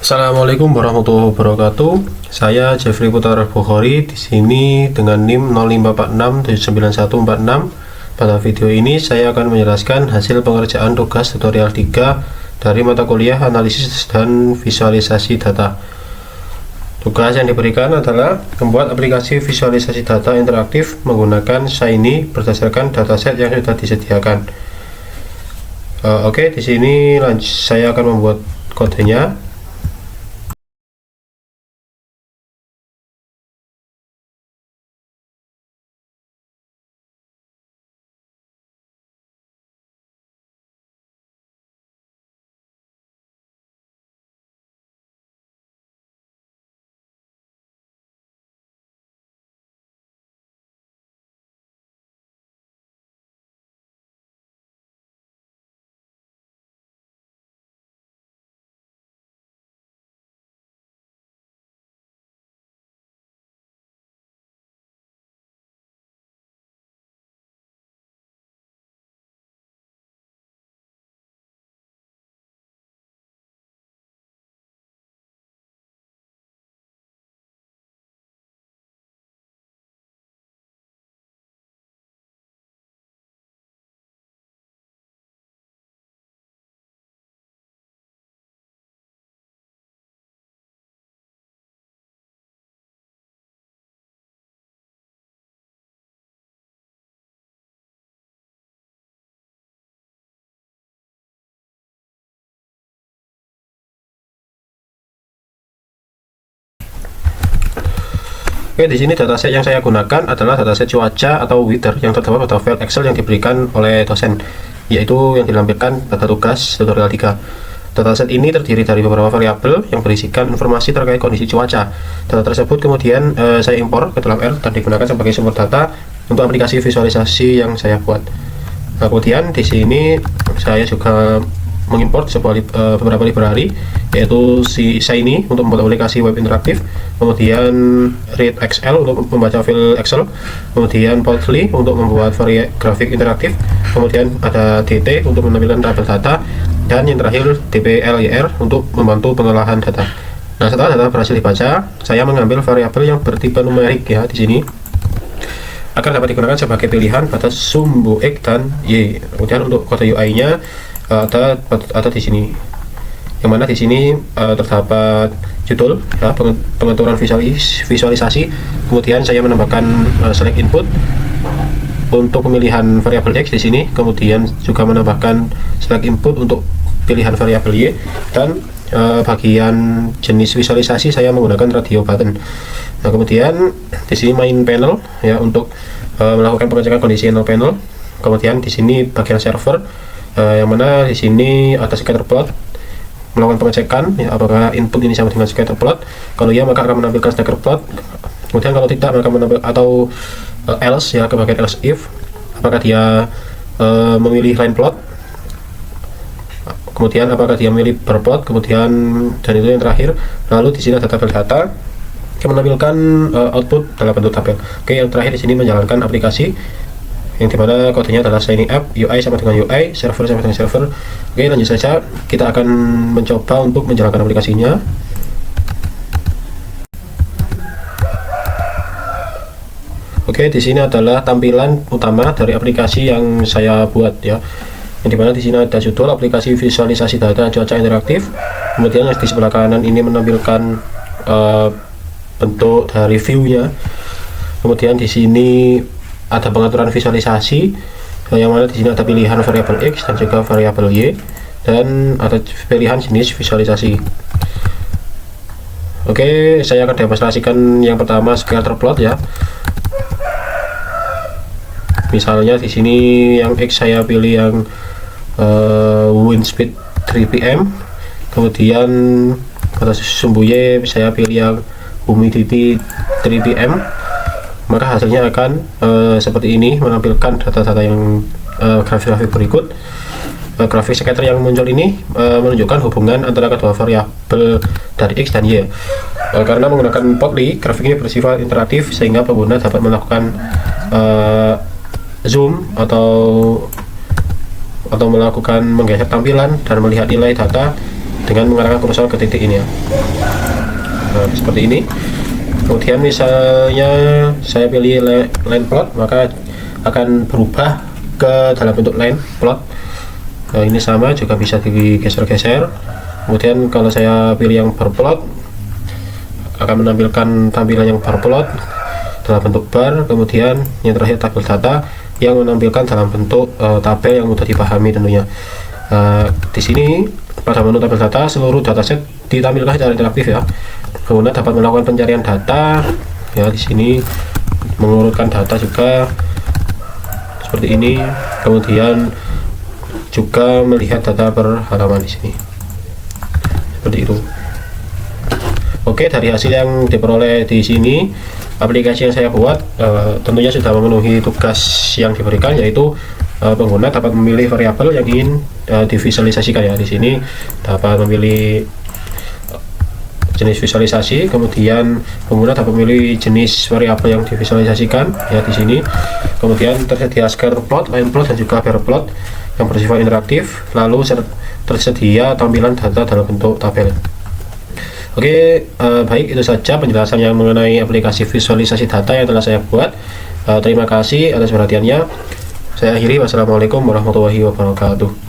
Assalamualaikum warahmatullahi wabarakatuh. Saya Jeffrey Putra Bukhari di sini dengan NIM 0546799146. Pada video ini saya akan menjelaskan hasil pengerjaan tugas tutorial 3 dari mata kuliah analisis dan visualisasi data. Tugas yang diberikan adalah membuat aplikasi visualisasi data interaktif menggunakan Shiny berdasarkan dataset yang sudah disediakan. Oke, di sini saya akan membuat kodenya. Oke, di sini dataset yang saya gunakan adalah dataset cuaca atau weather yang terdapat pada file Excel yang diberikan oleh dosen, yaitu yang dilampirkan pada tugas tutorial 3. Dataset ini terdiri dari beberapa variabel yang berisikan informasi terkait kondisi cuaca. Data tersebut kemudian saya impor ke dalam R dan digunakan sebagai sumber data untuk aplikasi visualisasi yang saya buat. Nah, kemudian di sini saya juga mengimport beberapa library, yaitu si Shiny untuk membuat aplikasi web interaktif, kemudian readXL untuk membaca file Excel, kemudian Plotly untuk membuat grafik interaktif, kemudian ada DT untuk menampilkan tabel data, dan yang terakhir dplyr untuk membantu pengolahan data. Nah, setelah data berhasil dibaca, saya mengambil variabel yang bertipe numerik ya di sini agar dapat digunakan sebagai pilihan pada sumbu X dan Y. Kemudian untuk kode UI-nya ada di sini, yang mana di sini terdapat judul ya, pengaturan visualisasi. Kemudian saya menambahkan select input untuk pemilihan variabel X di sini, kemudian juga menambahkan select input untuk pilihan variabel Y, dan bagian jenis visualisasi saya menggunakan radio button. Nah, kemudian di sini main panel ya untuk melakukan pengecekan kondisi inner panel. Kemudian di sini bagian server, yang mana di sini ada scatter plot, melakukan pengecekan ya, apakah input ini sama dengan scatter plot. Kalau ya, maka akan menampilkan scatter plot. Kemudian kalau tidak, maka menampilkan atau else ya, ke bagian else if, apakah dia memilih line plot, kemudian apakah dia memilih bar plot, kemudian dan itu yang terakhir. Lalu di sini ada tabel data yang menampilkan output dalam bentuk tabel. Oke, yang terakhir di sini menjalankan aplikasi yang dimana kodenya adalah Shiny app, UI sama dengan UI, server sama dengan server. Oke, lanjut saja, kita akan mencoba untuk menjalankan aplikasinya. Oke, di sini adalah tampilan utama dari aplikasi yang saya buat ya, yang dimana di sini ada judul aplikasi visualisasi data cuaca interaktif. Kemudian yang di sebelah kanan ini menampilkan bentuk dari view-nya. Kemudian di sini ada pengaturan visualisasi, yang mana di sini ada pilihan variabel X dan juga variabel Y, dan ada pilihan jenis visualisasi. Oke, saya akan demonstrasikan yang pertama scatter plot ya. Misalnya di sini yang X saya pilih yang wind speed 3 pm, kemudian pada sumbu Y saya pilih yang humidity 3 pm. Maka hasilnya akan seperti ini, menampilkan data-data yang grafik-grafik berikut. Grafik scatter yang muncul ini menunjukkan hubungan antara kedua variabel dari X dan Y. Karena menggunakan Plotly, grafik ini bersifat interaktif sehingga pengguna dapat melakukan zoom atau melakukan menggeser tampilan dan melihat nilai data dengan mengarahkan kursor ke titik ini ya. Nah, seperti ini. Kemudian misalnya saya pilih line plot, maka akan berubah ke dalam bentuk line plot. Nah, ini sama juga bisa digeser-geser. Kemudian kalau saya pilih yang bar plot, akan menampilkan tampilan yang bar plot dalam bentuk bar. Kemudian yang terakhir tabel data yang menampilkan dalam bentuk tabel yang mudah dipahami tentunya. Di sini pada menu tabel data seluruh dataset ditampilkan secara interaktif ya. Pengguna dapat melakukan pencarian data ya, di sini mengurutkan data juga seperti ini. Kemudian juga melihat data per halaman di sini seperti itu. Oke, dari hasil yang diperoleh di sini, aplikasi yang saya buat tentunya sudah memenuhi tugas yang diberikan, yaitu pengguna dapat memilih variabel yang ingin divisualisasikan ya. Di sini dapat memilih jenis visualisasi, kemudian pengguna dapat memilih jenis variabel yang divisualisasikan ya di sini. Kemudian tersedia scatter plot, line plot, dan juga bar plot yang bersifat interaktif, lalu tersedia tampilan data dalam bentuk tabel. Oke, baik, itu saja penjelasan yang mengenai aplikasi visualisasi data yang telah saya buat. Terima kasih atas perhatiannya. Saya akhiri. Wassalamualaikum warahmatullahi wabarakatuh.